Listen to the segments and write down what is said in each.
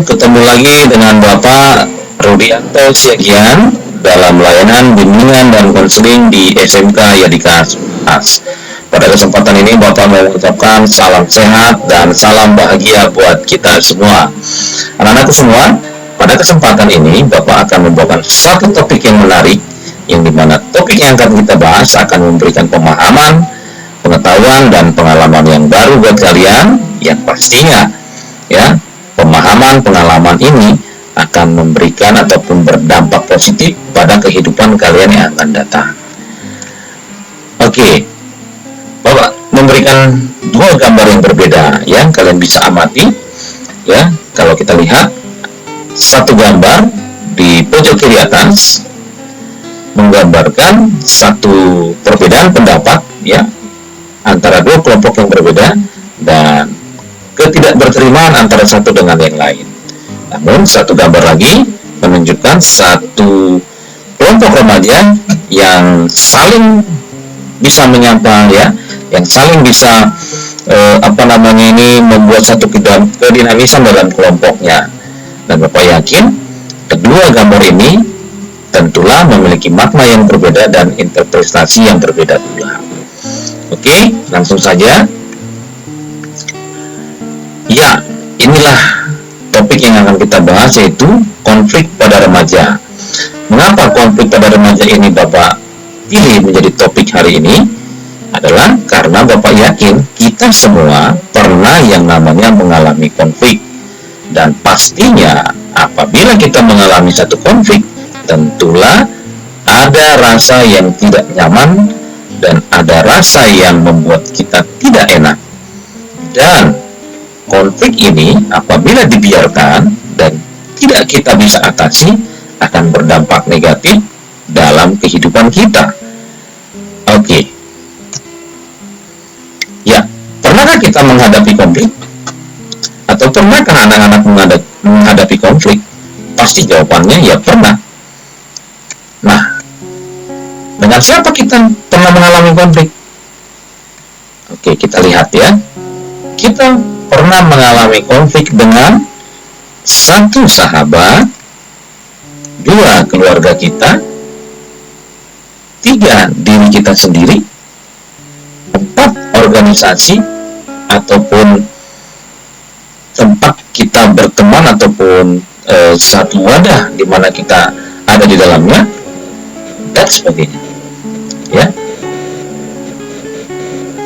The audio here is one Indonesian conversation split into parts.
ketemu lagi dengan Bapak Rudianto Siagian dalam layanan bimbingan dan konseling di SMK Yadika As. Pada kesempatan ini Bapak mau mengucapkan salam sehat dan salam bahagia buat kita semua. Anak-anakku semua, pada kesempatan ini Bapak akan membawakan satu topik yang menarik, yang dimana topik yang akan kita bahas akan memberikan pemahaman, pengetahuan dan pengalaman yang baru buat kalian, yang pastinya ya pengalaman ini akan memberikan ataupun berdampak positif pada kehidupan kalian yang akan datang. Oke, Bapak memberikan dua gambar yang berbeda yang kalian bisa amati. Ya, kalau kita lihat satu gambar di pojok kiri atas menggambarkan satu perbedaan pendapat ya antara dua kelompok yang berbeda dan ketidakberterimaan antara satu dengan yang lain. Namun satu gambar lagi menunjukkan satu kelompok remaja yang saling bisa menyapa ya, yang saling bisa membuat satu kedinamisan dalam kelompoknya. Dan Bapak yakin kedua gambar ini tentulah memiliki makna yang berbeda dan interpretasi yang berbeda pula. Oke, langsung saja. Ya, inilah topik yang akan kita bahas, yaitu konflik pada remaja. Mengapa konflik pada remaja ini Bapak pilih menjadi topik hari ini? Adalah karena Bapak yakin kita semua pernah yang namanya mengalami konflik. Dan pastinya apabila kita mengalami satu konflik, tentulah ada rasa yang tidak nyaman dan ada rasa yang membuat kita tidak enak. Dan konflik ini apabila dibiarkan dan tidak kita bisa atasi akan berdampak negatif dalam kehidupan kita. Oke. Ya, pernahkah kita menghadapi konflik? Atau pernahkah anak-anak menghadapi konflik? Pasti jawabannya ya pernah. Nah, dengan siapa kita pernah mengalami konflik? Oke, kita lihat ya. Kita pernah mengalami konflik dengan satu sahabat, dua keluarga kita, tiga diri kita sendiri, empat organisasi ataupun tempat kita berteman ataupun satu wadah di mana kita ada di dalamnya dan sebagainya. Ya.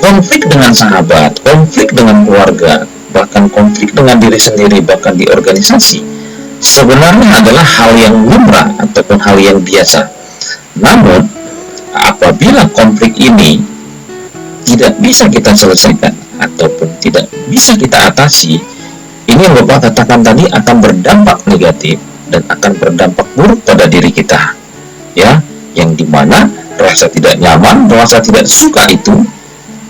Konflik dengan sahabat, konflik dengan keluarga, bahkan konflik dengan diri sendiri, bahkan di organisasi, sebenarnya adalah hal yang lumrah ataupun hal yang biasa. Namun, apabila konflik ini tidak bisa kita selesaikan ataupun tidak bisa kita atasi, ini yang Bapak katakan tadi akan berdampak negatif dan akan berdampak buruk pada diri kita. Ya, yang dimana rasa tidak nyaman, rasa tidak suka itu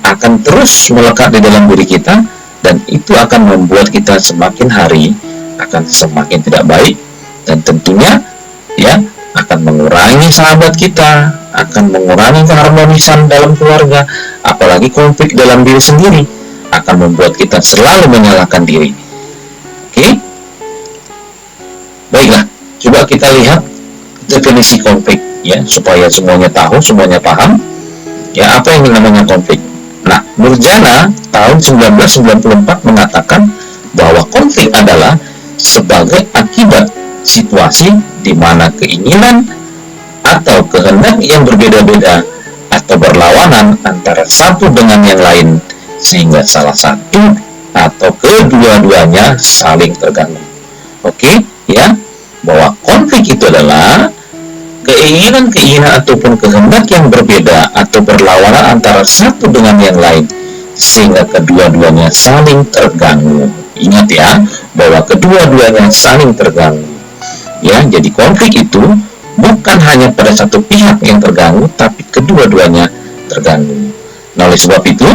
akan terus melekat di dalam diri kita, dan itu akan membuat kita semakin hari akan semakin tidak baik, dan tentunya ya akan mengurangi sahabat kita, akan mengurangi keharmonisan dalam keluarga, apalagi konflik dalam diri sendiri akan membuat kita selalu menyalahkan diri. Oke? Baiklah, coba kita lihat definisi konflik ya, supaya semuanya tahu, semuanya paham ya apa yang namanya konflik. Nah, Nurjana tahun 1994 mengatakan bahwa konflik adalah sebagai akibat situasi di mana keinginan atau kehendak yang berbeda-beda atau berlawanan antara satu dengan yang lain, sehingga salah satu atau kedua-duanya saling terganggu. Oke, ya, bahwa konflik itu adalah keinginan ataupun kehendak yang berbeda atau berlawanan antara satu dengan yang lain, sehingga kedua-duanya saling terganggu. Ingat ya, bahwa kedua-duanya saling terganggu. Ya, jadi konflik itu bukan hanya pada satu pihak yang terganggu, tapi kedua-duanya terganggu. Nah, oleh sebab itu,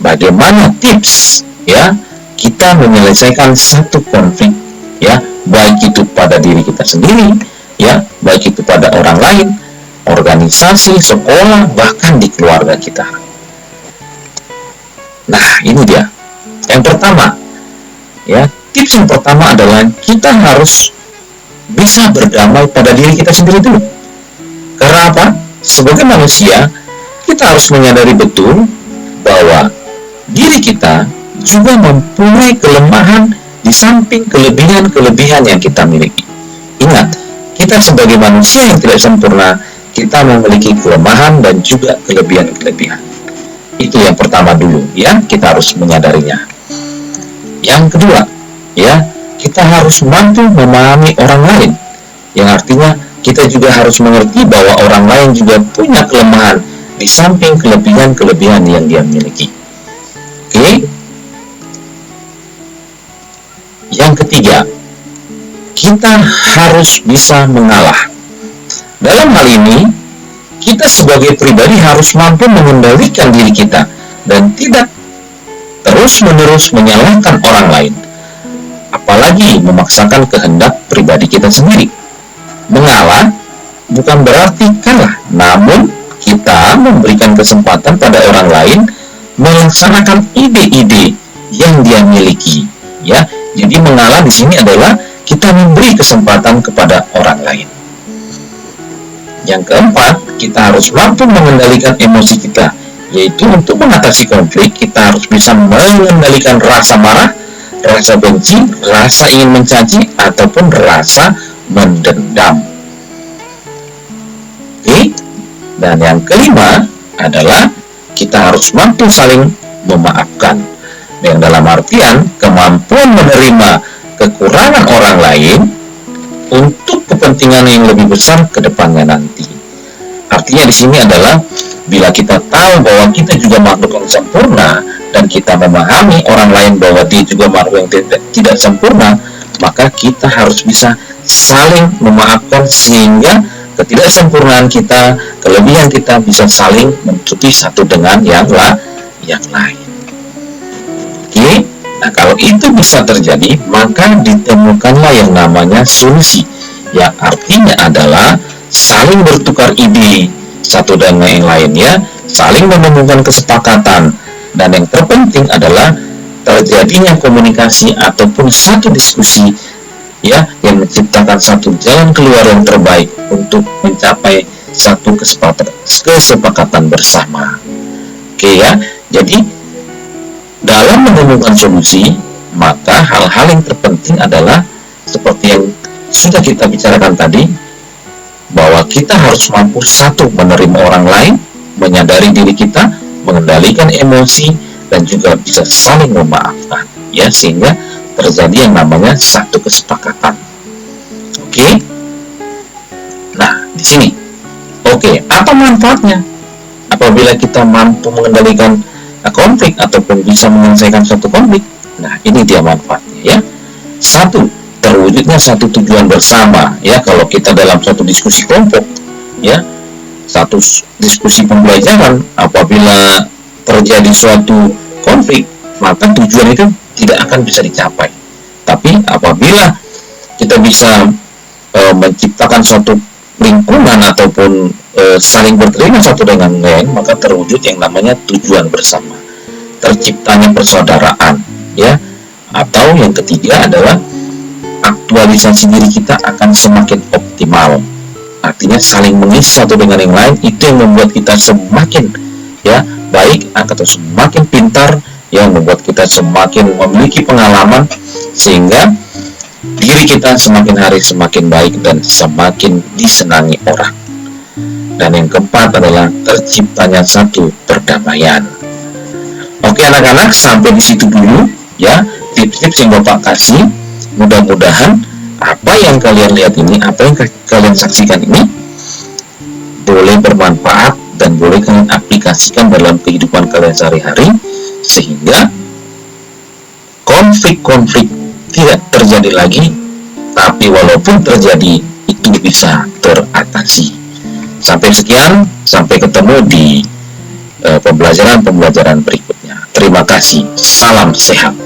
bagaimana tips ya kita menyelesaikan satu konflik ya, baik itu pada diri kita sendiri ya, baik itu pada orang lain, organisasi, sekolah, bahkan di keluarga kita. Nah, ini dia. Yang pertama, Ya, tips yang pertama adalah kita harus bisa berdamai pada diri kita sendiri dulu. Karena apa? Sebagai manusia, kita harus menyadari betul bahwa diri kita juga mempunyai kelemahan di samping kelebihan-kelebihan yang kita miliki. Ingat, kita sebagai manusia yang tidak sempurna, kita memiliki kelemahan dan juga kelebihan-kelebihan. Itu yang pertama dulu, ya, kita harus menyadarinya. Yang kedua, ya, kita harus mampu memahami orang lain, yang artinya kita juga harus mengerti bahwa orang lain juga punya kelemahan di samping kelebihan-kelebihan yang dia miliki. Oke. Yang ketiga, kita harus bisa mengalah. Dalam hal ini, kita sebagai pribadi harus mampu mengendalikan diri kita dan tidak terus-menerus menyalahkan orang lain, apalagi memaksakan kehendak pribadi kita sendiri. Mengalah bukan berarti kalah, namun kita memberikan kesempatan pada orang lain melaksanakan ide-ide yang dia miliki. Ya, jadi mengalah di sini adalah kita memberi kesempatan kepada orang lain. Yang keempat, kita harus mampu mengendalikan emosi kita, yaitu untuk mengatasi konflik kita harus bisa mengendalikan rasa marah, rasa benci, rasa ingin mencaci, ataupun rasa mendendam. Oke. Dan yang kelima adalah kita harus mampu saling memaafkan. Yang dalam artian kemampuan menerima kekurangan orang lain untuk kepentingan yang lebih besar ke depannya nanti. Artinya di sini adalah bila kita tahu bahwa kita juga makhluk yang sempurna dan kita memahami orang lain bahwa dia juga makhluk yang tidak sempurna, maka kita harus bisa saling memaafkan sehingga ketidaksempurnaan kita, kelebihan kita bisa saling menutupi satu dengan yang lain. Oke, nah kalau itu bisa terjadi, maka ditemukanlah yang namanya solusi, yang artinya adalah saling bertukar ide satu dengan yang lainnya, saling menemukan kesepakatan, dan yang terpenting adalah terjadinya komunikasi ataupun satu diskusi, ya, yang menciptakan satu jalan keluar yang terbaik untuk mencapai satu kesepakatan bersama. Oke ya, jadi dalam menemukan solusi, maka hal-hal yang terpenting adalah seperti yang sudah kita bicarakan tadi, bahwa kita harus mampu satu, menerima orang lain, menyadari diri kita, mengendalikan emosi, dan juga bisa saling memaafkan, ya, sehingga terjadi yang namanya satu kesepakatan. Oke. Nah, di sini. Oke, apa manfaatnya apabila kita mampu mengendalikan konflik ataupun bisa menyelesaikan suatu konflik? Nah, ini dia manfaatnya, ya. Satu, terwujudnya satu tujuan bersama, ya. Kalau kita dalam suatu diskusi kelompok, ya, satu diskusi pembelajaran, apabila terjadi suatu konflik, maka tujuan itu tidak akan bisa dicapai. Tapi apabila kita bisa menciptakan suatu lingkungan ataupun saling berterima satu dengan lain, maka terwujud yang namanya tujuan bersama, terciptanya persaudaraan, ya. Atau yang ketiga adalah aktualisasi diri kita akan semakin optimal. Artinya saling mengisi satu dengan yang lain, itu yang membuat kita semakin, ya, baik atau semakin pintar, yang membuat kita semakin memiliki pengalaman, sehingga diri kita semakin hari semakin baik dan semakin disenangi orang. Dan yang keempat adalah terciptanya satu perdamaian. Oke anak-anak, sampai di situ dulu, ya, tips-tips yang Bapak kasih. Mudah-mudahan apa yang kalian lihat ini, apa yang kalian saksikan ini boleh bermanfaat dan boleh kalian aplikasikan dalam kehidupan kalian sehari-hari, sehingga konflik-konflik tidak terjadi lagi, tapi walaupun terjadi itu bisa teratasi. Sampai sekian, sampai ketemu di pembelajaran berikutnya. Terima kasih, salam sehat.